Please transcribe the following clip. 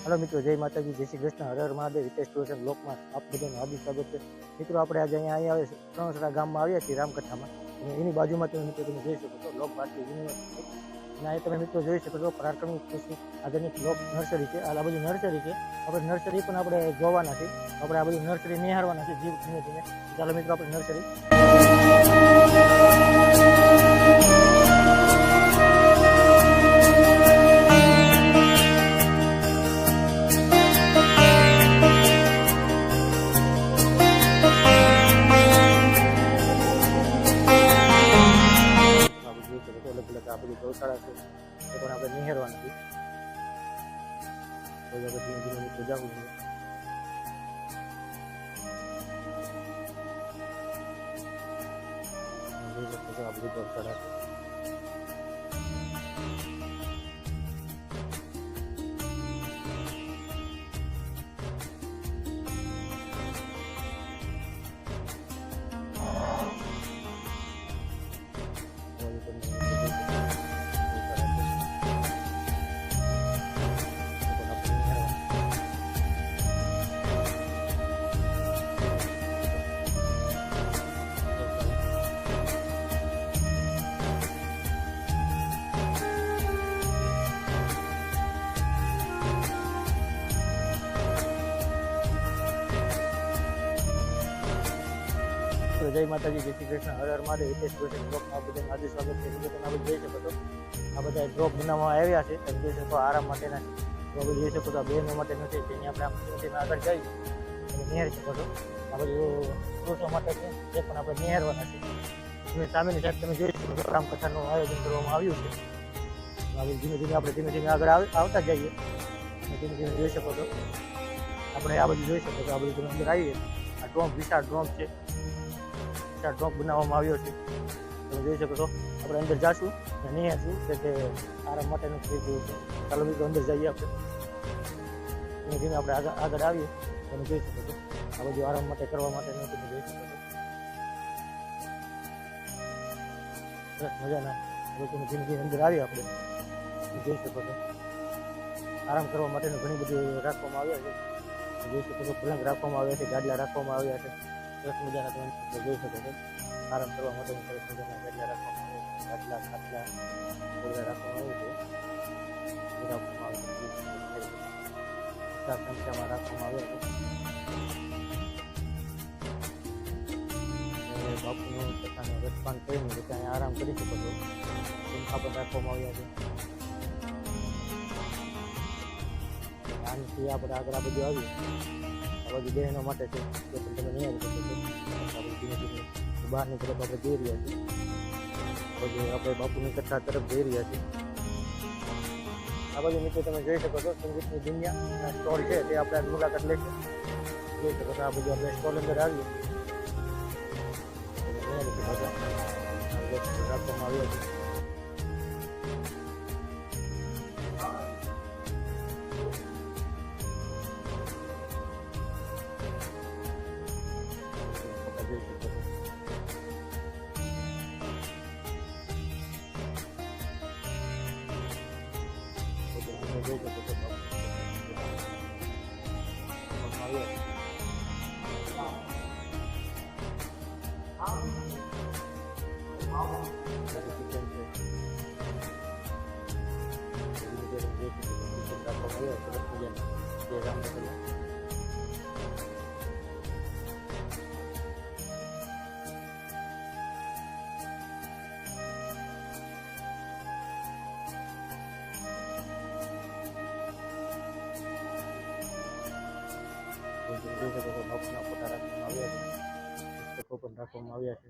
Hello मित्रों, जय माताजी, जय श्री कृष्ण, हर हर महादेव। हितेश टूर्स एंड ब्लॉकમાં આપ બધાનું હાર્દિક સ્વાગત છે। મિત્રો આપણે આજે અહીંયા ત્રણસરા ગામમાં આવ્યા છીએ રામકથામાં, અને એની બાજુમાં તમે મિત્રો તમે જોઈ શકો છો લોક ભારતી યુનિવર્સિટી, અને અહીં તમે મિત્રો જોઈ શકો છો પરાક્રમી કૃષિ આધુનિક લોક નર્સરી છે। આ બાજુ નર્સરી છે, આપણે નર્સરી પણ આપણે જોવાના છે, આપણે આ બાજુ નર્સરી નિહાળવાના છે જીવ ધીમે ધીમે। ચાલો મિત્રો આપણે નર્સરી આ બધી ગૌશાળા છે એ પણ આપણે નિહાળવાની છે। તો ધીમે ધીમે મિત્રો જવું જોઈએ। આ બધી ગૌશાળા છે। जय माताजी, जय श्री कृष्ण, हर हर महादेव। हितेश टूर्स एंड ब्लॉकમાં આ બધાનું હાર્દિક સ્વાગત છે। મિત્રો તમે આ જોઈ શકો છો આ બધા ડ્રોપ બનાવવામાં આવ્યા છે, તમે જોઈ શકો આરામ માટેના છે। તો બધું જોઈ શકો છો બહેનો માટેનું છે, જેની આપણે આમ આગળ જઈ અને નિહાળી શકો છો। આ બધું પુરુષો માટે છે, જે પણ આપણે નિહાળવાના છે। તમે સામેની સાઈડ તમે જોઈ શકો છો રામકથાનું આયોજન કરવામાં આવ્યું છે। ધીમે ધીમે આપણે ધીમે ધીમે આગળ આવતા જઈએ, અને ધીમે ધીમે જોઈ શકો છો આપણે આ બધું જોઈ શકો છો। આ બધું તમે અંદર આવીએ, આ ડ્રોપ વિશાળ ડ્રોપ છે, ડ્રોપ બનાવવામાં આવ્યો છે, તમે જોઈ શકો છો। આપણે અંદર જાશું અને નિહાળશું કે આરામ માટેનું થઈ ગયું છે। ચાલો મિત્રો અંદર જઈએ આપણે, ધીમે ધીમે આપણે આગળ આવીએ, તમે જોઈ શકો છો આ બધું આરામ માટે કરવા માટેનું તમે જોઈ શકો છો। સરસ મજાના તમે ધીમે ધીમે અંદર આવીએ આપણે, તમે જોઈ શકો છો આરામ કરવા માટેનું ઘણી બધી રાખવામાં આવ્યા છે। જોઈ શકો છો પલંગ રાખવામાં આવ્યા છે, ગાદલા રાખવામાં આવ્યા છે, સરસ મજાના તમે જોઈ શકો છો આરામ કરવા માટે સરસ મજાના ગાદલા રાખવામાં આવે છે, ગાદલા ખાટલા બધા રાખવામાં આવે છે, સંખ્યામાં રાખવામાં આવે છે। બાપુનું પોતાનું રસપાન કરીને ત્યાં આરામ કરી શકો છો, પંખા પણ રાખવામાં આવ્યા છે। આનાથી આપણે આગળ આ બધું આવીએ, આ બધી બહેનો માટે છે, જે પણ તમે નિહાળી શકો છો। ધીમે ધીમે બહારની તરફ આપણે જઈ રહ્યા છીએ, બધું આપણે બાપુની કથા તરફ જઈ રહ્યા છીએ। આ બધું મિત્રો તમે જોઈ શકો છો સંગીતની દુનિયાના સ્ટોલ છે, તે આપણે મુલાકાત લઈશું, જોઈ શકો છો। આ બધું આપણે સ્ટોલ અંદર આવીએ, રાખવામાં આવ્યા છે। બાપુના ફોટા રાખવામાં આવ્યા છે, પુસ્તકો પણ રાખવામાં આવ્યા છે।